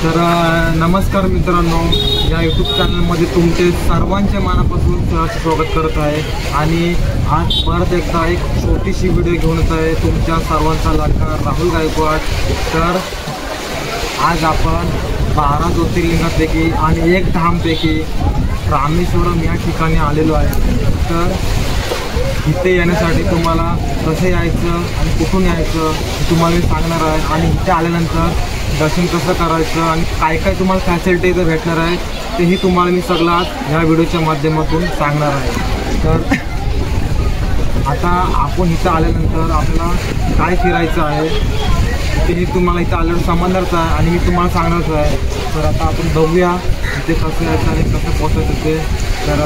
नमस्कार मित्रांनो, या यूट्यूब चॅनलमध्ये तुमचे सर्वांचे मनापासून स्वागत करत आहे। आणि आज परत एकदा एक छोटीशी व्हिडिओ घेऊन येत आहे तुमच्या सर्वांचा लाडका राहुल गायकवाड। तर आज आपण 12 ज्योतिर्लिंगापैकी आणि एक धामपैकी रामेश्वरम या ठिकाणी आलेलो आहे। तर इथे येण्यासाठी तुम्हाला कसं यायचं आणि कुठून यायचं हे तुम्हाला मी सांगणार आहे। आणि इथे आल्यानंतर दर्शन कसं करायचं आणि काय काय तुम्हाला फॅसिलिटी इथं भेटणार आहे तेही तुम्हाला मी सगळं आज ह्या व्हिडिओच्या माध्यमातून सांगणार आहे। तर आता आपण इथं आल्यानंतर आपल्याला काय फिरायचं आहे तेही तुम्हाला इथं आल्यावर समजणारच आहे आणि मी तुम्हाला सांगणारच आहे। तर आता आपण बघूया इथे कसं यायचं आणि कसं पोहोचायचं ते। तर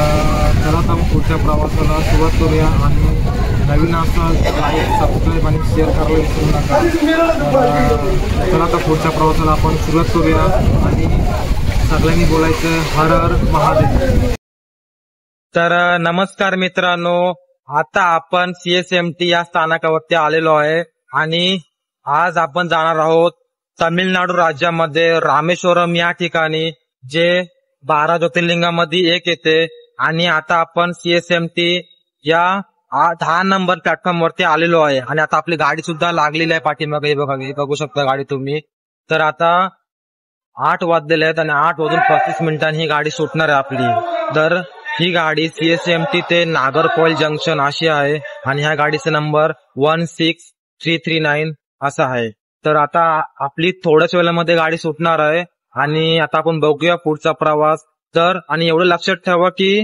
चला आता आपण पुढच्या प्रवासाला सुरुवात करूया। आणि नवीन असाल तर लाईक, सबस्क्राईब आणि शेअर करायला विसरू नका। चला आता पुढच्या प्रवासाला आपण सुरुवात करूया आणि सगळ्यांनी बोलायचं हर हर महादेव। तर नमस्कार मित्रांनो, आता आपण CSMT या स्थानकावरती आलेलो आहे आणि आज आपण जाणार आहोत तामिळनाडू राज्यामध्ये रामेश्वरम या ठिकाणी, जे 12 ज्योतिर्लिंगामध्ये एक येते। आणि आता आपण CSMT या 10 नंबर प्लॅटफॉर्म वरती आलेलो आहे आणि आता आपली गाडी सुद्धा लागलेली आहे पाठीमागे, हे बघू शकता गाडी तुम्ही। तर आता 8 वाजलेले आहेत आणि 8 वाजून 35 मिनिटांनी ही गाडी सुटणार आहे आपली। तर ही गाडी CSMT ते नागरकोइल जंक्शन अशी आहे आणि ह्या गाडीचा नंबर 16339 असा आहे। तर आता आपली थोड्याच वेळामध्ये गाडी सुटणार आहे आणि आता आपण बघूया पुढचा प्रवास। तर आणि एवढं लक्षात ठेवा की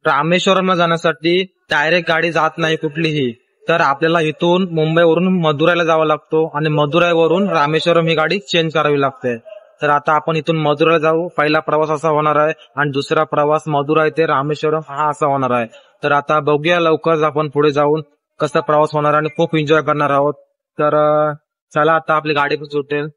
रामेश्वरमला जाण्यासाठी डायरेक्ट गाडी जात नाही कुठलीही। तर आपल्याला इथून मुंबईवरून मदुराईला जावं लागतो आणि मदुराईवरून रामेश्वरम ही गाडी चेंज करावी लागते। तर आता आपण इथून मदुराईला जाऊ, पहिला प्रवास असा होणार आहे आणि दुसरा प्रवास मदुराई ते रामेश्वरम हा असा होणार आहे। तर आता बघूया लवकरच आपण पुढे जाऊन कसा प्रवास होणार आणि खूप एन्जॉय करणार आहोत। तर चला आता आपली गाडी पण सुटेल।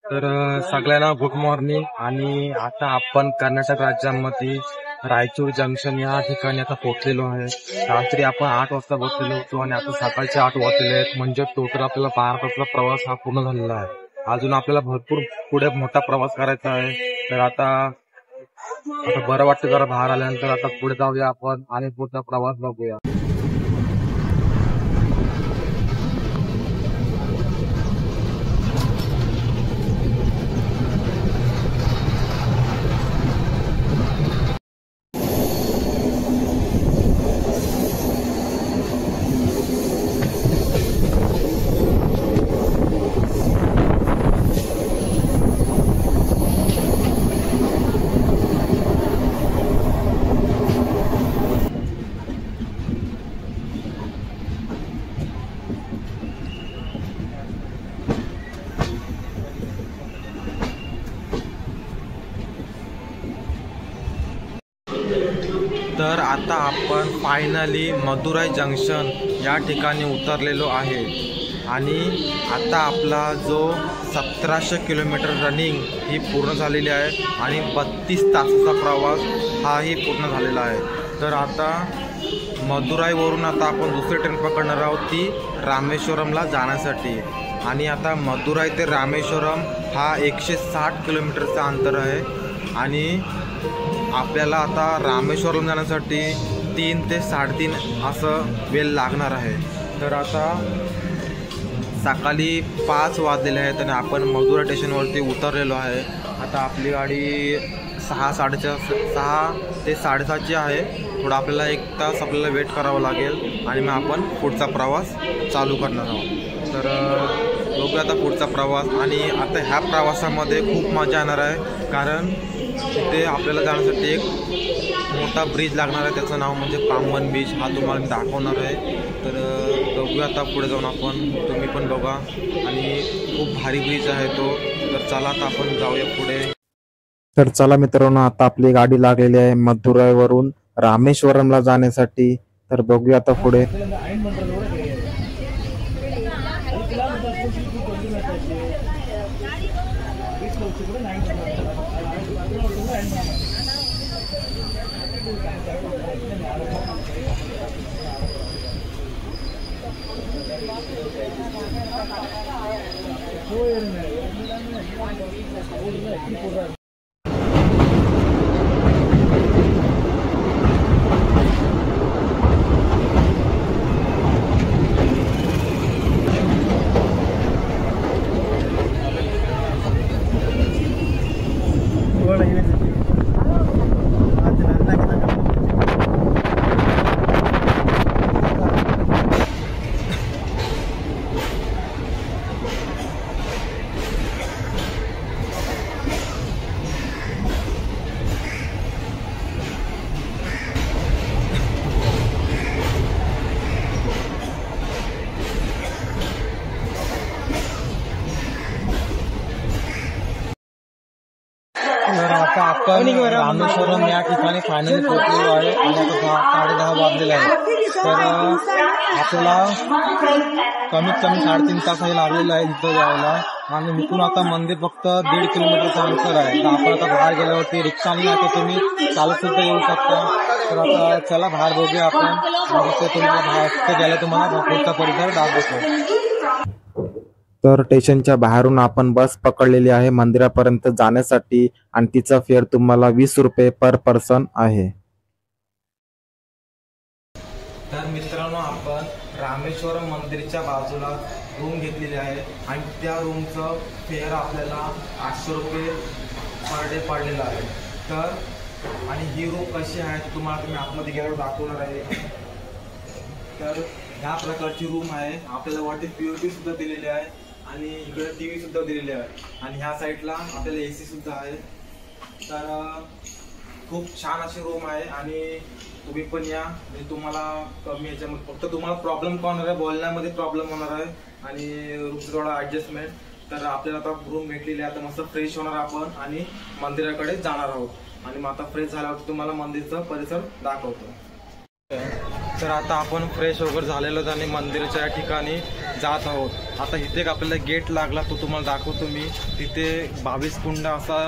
तर सगळ्यांना गुड मॉर्निंग। आणि आता आपण कर्नाटक राज्यामध्ये रायचूर जंक्शन या ठिकाणी आता पोहोचलेलो आहे। रात्री आपण 8 वाजता पोहोचलेलो होतो आणि आता सकाळचे 8 वाजलेले आहेत, म्हणजे टोटल आपल्याला 12 तासाचा प्रवास हा पूर्ण झालेला आहे। अजून आपल्याला भरपूर पुढे मोठा प्रवास करायचा आहे। तर आता बरं वाटतं जरा बाहेर आल्यानंतर। आता पुढे जाऊया आपण आणि पुढचा प्रवास बघूया। तर आता आपण फायनली मदुराई जंक्शन या ठिकाणी उतरलेलो आहे आणि आता आपला जो 1700 किलोमीटर रनिंग ही पूर्ण झालेली आहे आणि 32 तासाचा प्रवास हाही पूर्ण झालेला आहे। तर आता मदुराईवरून आता आपण दुसरी ट्रेन पकडणार आहोत ती रामेश्वरमला जाण्यासाठी। आणि आता मदुराई ते रामेश्वरम हा 160 किलोमीटरचा अंतर आहे आणि आपल्याला आता रामेश्वरम जाण्यासाठी 3 ते 3.5 असं वेळ लागणार आहे। तर आता सकाळी 5 वाजलेले आहेत आणि आपण मदुराई स्टेशनवरती उतरलेलो आहे। आता आपली गाडी 6 ते 7:30ची आहे थोडा आपल्याला 1 तास आपल्याला वेट करावं लागेल आणि मग आपण पुढचा प्रवास चालू करणार आहोत। तर बघूया आता पुढचा प्रवास। आणि आता ह्या प्रवासामध्ये खूप मजा येणार आहे, कारण तिथे आपल्याला जाण्यासाठी एक मोठा ब्रिज लागणार आहे, त्याचं नाव म्हणजे पामवन ब्रिज। हा तुम्हाला मी दाखवणार आहे। तर बघूया आता पुढे जाऊन आपण, तुम्ही पण बघा। आणि खूप भारी ब्रिज आहे तो। तर चला आता आपण जाऊया पुढे। तर चला मित्रांनो, आता आपली गाडी लागलेली आहे मदुराईवरून रामेश्वरमला जाण्यासाठी। तर बघूया आता पुढे। तर आता आपण रामेश्वरम या ठिकाणी फायनली पोहोचलेलो आहे आणि आता 10:30 वाजलेले आहे। तर आपल्याला कमीत कमी 3.5 तासही लागलेले आहे इथं जायला। आणि इथून आता मंदिर फक्त 1.5 किलोमीटरचं अंतर आहे। तर आपण आता बाहेर गेल्यावरती रिक्षाने आता तुम्ही चालत सुद्धा येऊ शकता। तर आता चला बाहेर बघूया आपण, आणि तिथे तुम्हाला बाहेर तिथे गेल्या तुम्हाला पुढचा परिसर दाखवतो। तर स्टेशनच्या बाहेरून आपण बस पकडलेली आहे मंदिरापर्यंत जाण्यासाठी, आणि तिचा फेअर तुम्हाला 20 रुपये पर पर्सन आहे। तर मित्रांनो, आपण रामेश्वरम मंदिरच्या बाजूला रूम घेतलेली आहे आणि त्या रूमचं फेअर आपल्याला 800 रुपये पर डे पडलेलं आहे। तर आणि ही रूम कशी आहे तुम्हाला मी आतमध्ये गेल्यावर दाखवणार आहे। तर ह्या प्रकारची रूम आहे। आपल्याला वरती पीओपी सुद्धा दिलेली आहे आणि इकडे टीव्ही सुद्धा दिलेली आहे आणि ह्या साईडला आपल्याला एसी सुद्धा आहे। तर खूप छान अशी रूम आहे आणि तुम्ही पण या। म्हणजे तुम्हाला कमी याच्यामध्ये फक्त तुम्हाला प्रॉब्लेम काय होणार आहे, बोलण्यामध्ये प्रॉब्लेम होणार आहे आणि रूमचं थोडा ॲडजस्टमेंट। तर आपल्याला आता रूम भेटलेली आहे, आता मस्त फ्रेश होणार आपण आणि मंदिराकडे जाणार आहोत। आणि मग आता फ्रेश झाल्यावर तुम्हाला मंदिरचा परिसर दाखवतो। तर आता आपण फ्रेश वगैरे झालेलो आणि मंदिराच्या ठिकाणी जात आहोत। आता इथे एक आपल्याला गेट लागला, तो तुम्हाला दाखवतो मी। तिथे 22 कुंड असा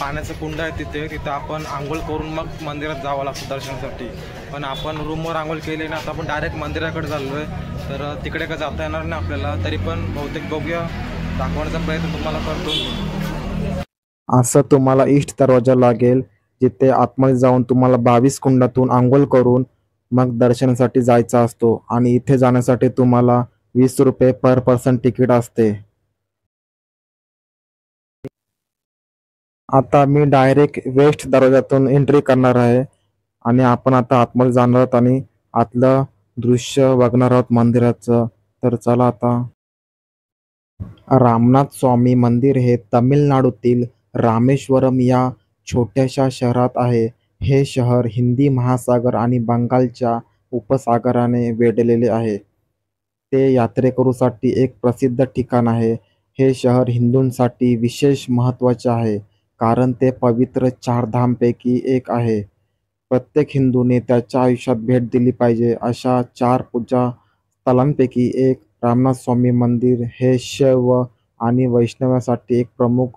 पाण्याचा कुंड आहे तिथे आपण आंघोळ करून मग मंदिरात जावं लागतं दर्शनासाठी। पण आपण रूमवर आंघोळ केली ना, आता आपण डायरेक्ट मंदिराकडे चाललो आहे। तर तिकडे का जाता येणार नाही आपल्याला, तरी पण बहुतेक बघूया, दाखवण्याचा प्रयत्न तुम्हाला करतो। असं तुम्हाला ईस्ट दरवाजा लागेल, जिथे आतमध्ये जाऊन तुम्हाला 22 कुंडातून आंघोळ करून मग दर्शनासाठी जायचा असतो। आणि इथे जाण्यासाठी तुम्हाला 20 रुपये पर पर्सन तिकीट असते। आता मी डायरेक्ट वेस्ट दरवाजातून एंट्री करणार आहे आणि आपण आता आतमध्ये जाणार आहोत आणि आतलं दृश्य बघणार आहोत मंदिराचं। तर चला आता। रामनाथ स्वामी मंदिर हे तमिळनाडूतील रामेश्वरम या छोट्याशा शहरात आहे। हे शहर हिंदी महासागर आणि बंगालच्या उपसागराने वेढलेले आहे। ते यात्रेकरूसाठी एक प्रसिद्ध ठिकाण आहे। हे शहर हिंदूंसाठी विशेष महत्त्वाचे आहे, कारण ते पवित्र 4 धामपैकी एक आहे। प्रत्येक हिंदूने त्याच्या आयुष्यात भेट दिली पाहिजे अशा 4 पूजा स्थळांपैकी एक रामनाथ स्वामी मंदिर हे शैव आणि वैष्णवांसाठी एक प्रमुख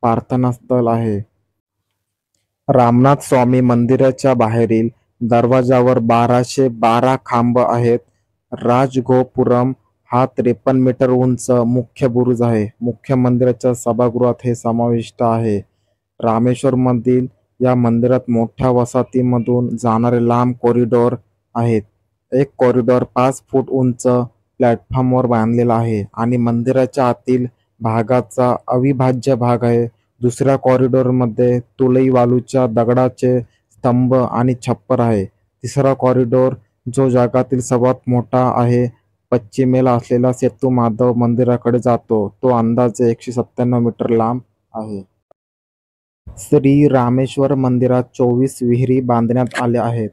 प्रार्थनास्थळ आहे। रामनाथ स्वामी मंदिराच्या बाहेरील दरवाजावर 1212 खांब आहेत। राजगोपुरम हा 53 मीटर उंच मुख्य बुरुज आहे। मुख्य मंदिराच्या सभागृहात हे समाविष्ट आहे। रामेश्वरमधील या मंदिरात मोठ्या वसाहतीमधून जाणारे लांब कॉरिडॉर आहेत। एक कॉरिडॉर 5 फूट उंच प्लॅटफॉर्मवर बांधलेला आहे आणि मंदिराच्या आतील भागाचा अविभाज्य भाग आहे। दुसऱ्या कॉरिडॉरमध्ये तुलई वालूच्या दगडाचे स्तंभ आणि छप्पर आहे. तिसरा कॉरिडॉर जो जगातील सर्वात मोठा आहे पश्चिमेला असलेला सेतू माधव मंदिराकडे जातो. तो अंदाजे 197 मीटर लांब आहे. श्री रामेश्वर मंदिरात 24 विहिरी बांधण्यात आल्या आहेत.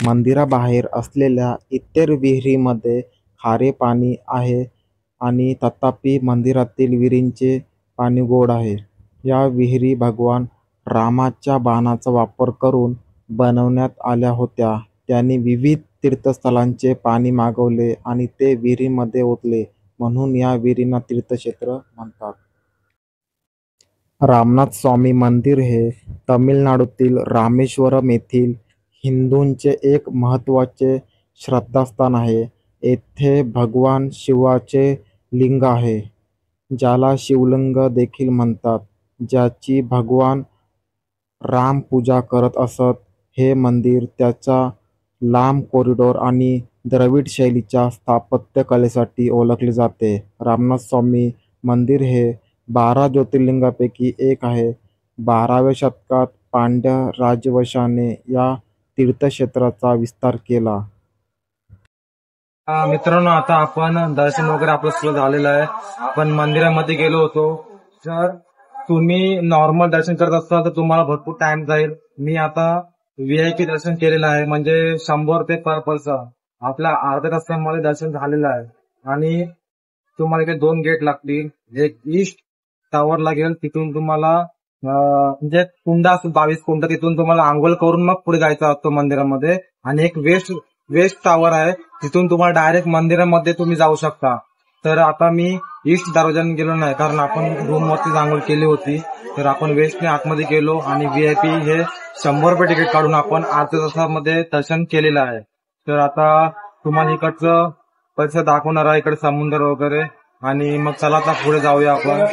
मंदिराबाहेर असलेल्या इतर विहिरीमध्ये खारे पाणी आहे आणि तथापि मंदिरातील विहिरींचे पाणी गोड आहे. या विहिरी भगवान रामाच्या बाणाचा वापर करून बनवण्यात आल्या होत्या. त्यांनी विविध तीर्थस्थळांचे पाणी मागवले आणि ते विहिरीमध्ये ओतले, म्हणून या विहिरींना तीर्थक्षेत्र म्हणतात. रामनाथ स्वामी मंदिर हे तमिळनाडूतील रामेश्वरम येथील हिंदूंचे एक महत्त्वाचे श्रद्धास्थान आहे. येथे भगवान शिवाचे लिंग आहे, ज्याला शिवलिंग देखील म्हणतात, ज्याची भगवान राम पूजा करत असत. हे मंदिर त्याच्या लांब कॉरिडॉर आणि द्रविड शैलीच्या स्थापत्यकलेसाठी ओळखले जाते. रामनाथ स्वामी मंदिर हे 12 ज्योतिर्लिंगांपैकी एक आहे. 12व्या शतकात पांड्य राजवंशाने या तीर्थक्षेत्राचा विस्तार केला. मित्रांनो, आता आपण दर्शन वगैरे आपलं सगळं झालेलं आहे. आपण मंदिरामध्ये गेलो होतो. जर तुम्ही नॉर्मल दर्शन करत असाल तर तुम्हाला भरपूर टाइम जाईल. मी आता VIP दर्शन केलेलं आहे, म्हणजे 100 रुपये पर पर्सन. आपल्या अर्ध्या तासामध्ये दर्शन झालेलं आहे. आणि तुम्हाला इथे 2 गेट लागतील. एक ईस्ट टावर लागेल, तिथून तुम्हाला म्हणजे कुंड असतो 22 कुंड, तिथून तुम्हाला आंघोळ करून मग पुढे जायचं असतं मंदिरामध्ये. आणि एक वेस्ट टावर आहे, तिथून तुम्हाला डायरेक्ट मंदिरामध्ये तुम्ही जाऊ शकता. तर आता मी ईस्ट दरवाजाने गेलो नाही, कारण आपण रूम वरती आंघोळ केली होती. तर आपण वेस्टने आतमध्ये गेलो आणि VIP हे 100 रुपये तिकीट काढून आपण अर्ध्या तासामध्ये दर्शन केलेलं आहे. तर आता तुम्हाला इकडचं परिसर दाखवणार आहे, इकडे समुद्र वगैरे. आणि मग चला आता पुढे जाऊया आपण.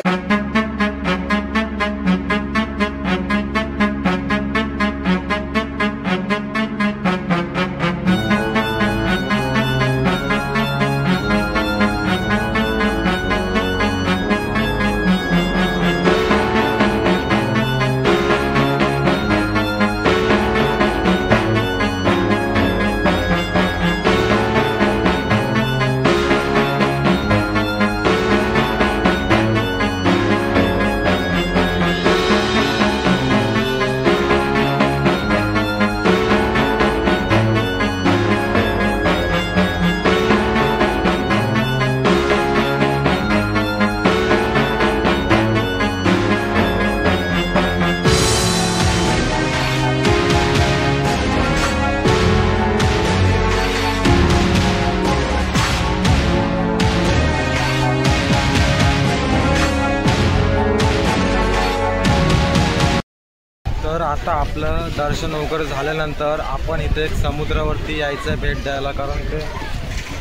तर आता आपलं दर्शन वगैरे झाल्यानंतर आपण इथे एक समुद्रावरती यायचं भेट द्यायला, कारण ते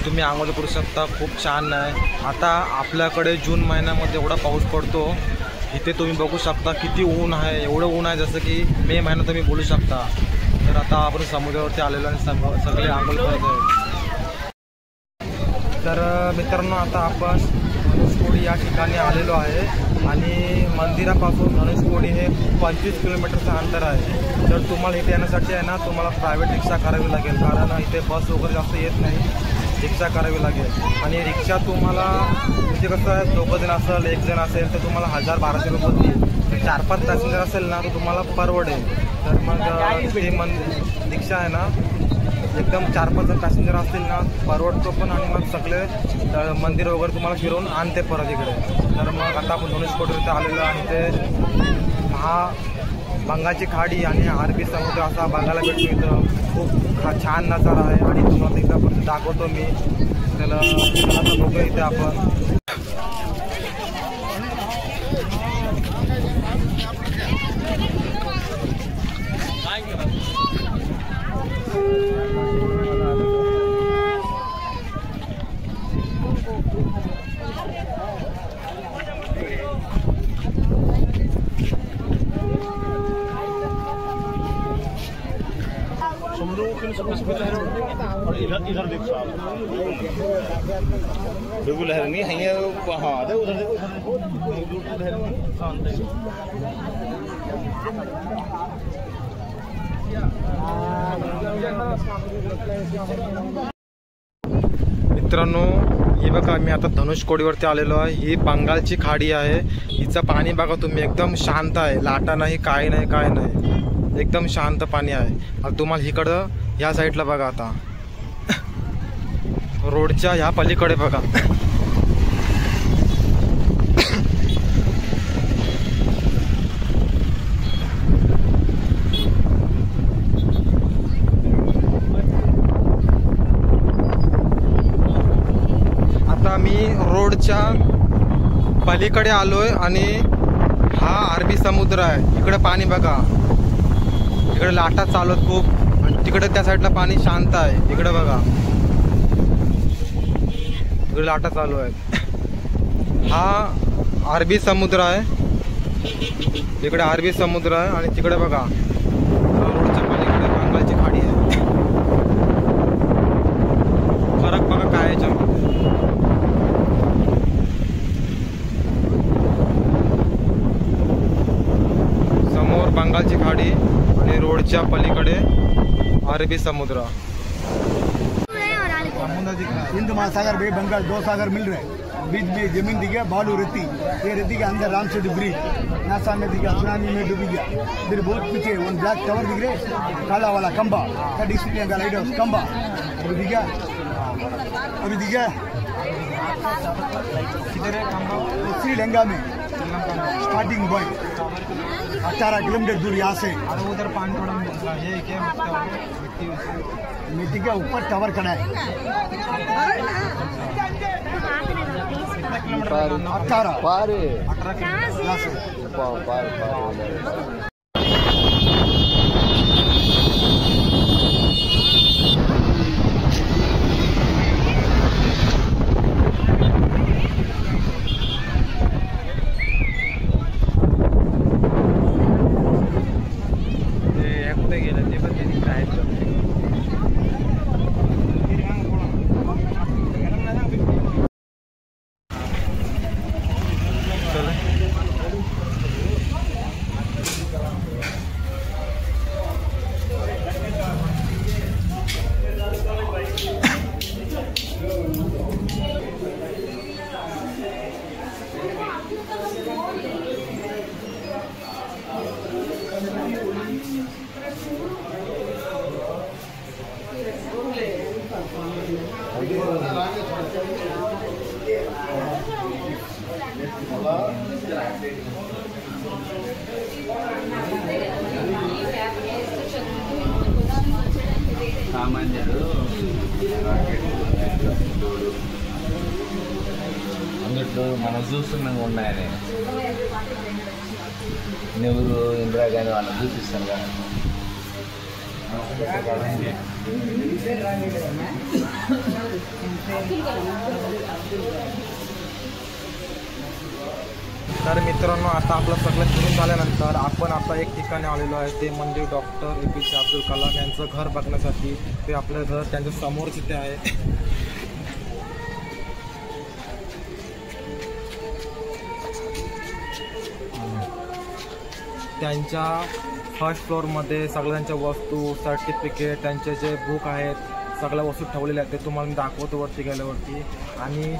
तुम्ही आंघोळ करू शकता. खूप छान आहे. आता आपल्याकडे जून महिन्यामध्ये एवढा पाऊस पडतो. इथे तुम्ही बघू शकता किती ऊन आहे. एवढं ऊन आहे जसं की मे महिन्यात तुम्ही बोलू शकता. तर आता आपण समुद्रावरती आलेलो आणि सगळे आंघोळ करत आहे. तर मित्रांनो, आता आपण धनुषकोडी या ठिकाणी आलेलो आहे आणि मंदिरापासून धनुषकोडी हे 25 किलोमीटरचं अंतर आहे. तर तुम्हाला इथे येण्यासाठी आहे ना, तुम्हाला प्रायव्हेट रिक्षा करावी लागेल, कारण इथे बस वगैरे जास्त येत नाही. रिक्षा करावी लागेल. आणि रिक्षा तुम्हाला म्हणजे कसं आहे, 2 जण असेल, 1 जण असेल तर तुम्हाला 1000-1200 रुपये होतील. 4-5 पॅसेंजर असेल ना तर तुम्हाला परवडेल. तर मग ते रिक्षा आहे ना, एकदम 4-5 जण पॅसेंजर असतील ना परवडतो पण. आणि मग सगळे मंदिर वगैरे तुम्हाला फिरवून आणते परत इकडे. तर मग आता आपण धनुषकोडीवरती आलेलो आणि ते बंगालची खाडी आणि अरबी समुद्र असा बघायला भेटतो. इथं खूप छान नजारा आहे आणि तुम्हाला तिथं दाखवतो मी. त्याला आता बघूया इथे आपण. इधर देखो बिल्कुल लहर नहीं है। हाँ देखो उधर देखो मित्रांनो, हे बघा मी आता धनुषकोडीवरती आलेलो आहे. ही बंगालची खाडी आहे. हिचं पाणी बघा तुम्ही, एकदम शांत आहे. लाटा नाही, काय नाही, एकदम शांत पाणी आहे. आता तुम्हाला इकडं ह्या साईडला बघा, आता रोडच्या ह्या पलीकडे बघा. आता मी रोडच्या पलीकडे आलोय आणि हा अरबी समुद्र आहे. इकडे पाणी बघा, इकडे लाटा चालत खूप आणि तिकडे त्या साईडला पाणी शांत आहे. इकडे बघा, इकडे लाटा चालू आहेत. हा अरबी समुद्र आहे. इकडे अरबी समुद्र आहे आणि तिकडे बघा रोडच्या पलीकडे बंगालची खाडी आहे. फरक बघा काय याच्यामध्ये. समोर बंगालची खाडी आणि रोडच्या पलीकडे अरबी समुद्र. हिंद महासागर बे बंगाल 2 सागर मिल रहे हैं. बीच में जमीन दिख गया, बालू रेती. ये रेती के अंदर रामसेतु ब्रिज नासा में दिख गया, सुनामी में डूबी गया. फिर बहुत पीछे वन ब्लैक टावर दिख रहे, काला वाला खंबा, that is Sri Lanka light house खंबा. अभी दिख गया, अभी दिख गया. किधर है खंबा? श्रीलंका में स्टार्टिंग पॉइंट 18 किलोमीटर दूर यहाँ से. और उधर पानी थोड़ा मिलता है. ये क्या मिट्टी के ऊपर टावर खड़ा है. 18 यहाँ से. गेलं ते पण त्यांनी काय అందుట్లో మనం చూస్తున్నాగా ఉన్నాయని నెహ్రూ ఇందిరాగాంధీ వాళ్ళని చూపిస్తాను కదా. तर मित्रांनो, आता आपलं सगळं फिरून झाल्यानंतर आपण आता एक ठिकाणी आलेलो आहे. ते म्हणजे डॉक्टर APJ अब्दुल कलाम यांचं घर बघण्यासाठी. ते आपलं घर त्यांच्या समोरच इथे आहे. त्यांच्या फर्स्ट फ्लोअरमध्ये सगळ्यांच्या वस्तू, सर्टिफिकेट, त्यांचे जे बुक आहेत, सगळ्या वस्तू ठेवलेल्या आहेत. ते तुम्हाला मी दाखवतो वरती गेल्यावरती. आणि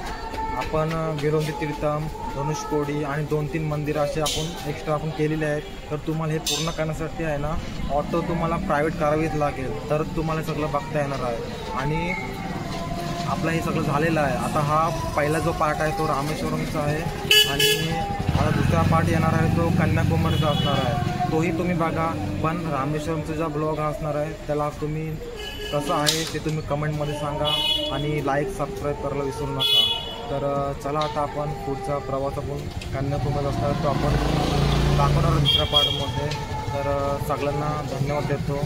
आपण विरोंदी तीर्थम, धनुषकोडी आणि 2-3 मंदिरं असे आपण एक्स्ट्रा केलेले आहेत. तर तुम्हाला हे पूर्ण करण्यासाठी आहे ना, ऑटो तुम्हाला प्रायव्हेट करावीच लागेल, तर तुम्हाला सगळं बघता येणार आहे. आणि आपलं हे सगळं झालेलं आहे. आता हा पहिला जो पार्ट आहे तो रामेश्वरमचा आहे आणि आता दुसरा पार्ट येणार आहे तो कन्याकुमारीचा असणार आहे. तोही तुम्ही बघा. पण रामेश्वरमचा जो ब्लॉग असणार आहे त्याला तुम्ही कसं आहे ते तुम्ही कमेंटमध्ये सांगा आणि लाईक सबस्क्राईब करायला विसरू नका. तर चला आता आपण पुढचा प्रवास आपण कन्याकुमारी असणार तो आपण दाखवणार दुसऱ्या पार्टमध्ये. तर सगळ्यांना धन्यवाद देतो.